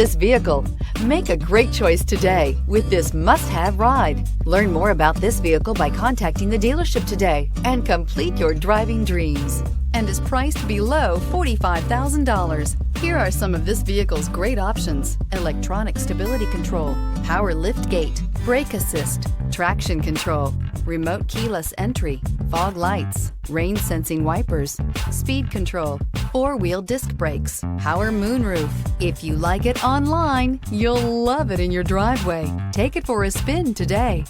this vehicle. Make a great choice today with this must-have ride. Learn more about this vehicle by contacting the dealership today and complete your driving dreams. And is priced below $45,000. Here are some of this vehicle's great options: electronic stability control, power lift gate, brake assist, traction control, remote keyless entry, fog lights, rain sensing wipers, speed control, four-wheel disc brakes, power moonroof. If you like it online, you'll love it in your driveway. Take it for a spin today.